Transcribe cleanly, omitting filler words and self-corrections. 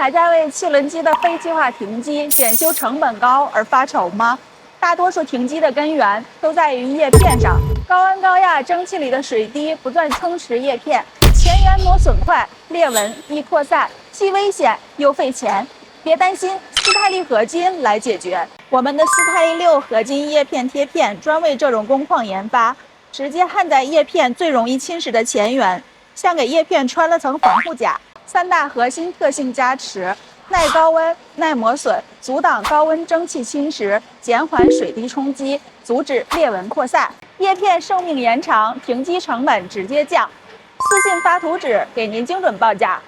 还在为汽轮机的非计划停机、检修成本高而发愁吗？大多数停机的根源都在于叶片上，高温高压蒸汽里的水滴不断充实叶片，前缘磨损快，裂纹易扩散，既危险又费钱。别担心，斯泰利合金来解决。我们的斯泰利6合金叶片贴片专为这种工况研发，直接焊在叶片最容易侵蚀的前缘，像给叶片穿了层防护甲。3大核心特性加持：耐高温、耐磨损，阻挡高温蒸汽侵蚀，减缓水滴冲击，阻止裂纹扩散。叶片寿命延长，停机成本直接降。私信发图纸，给您精准报价。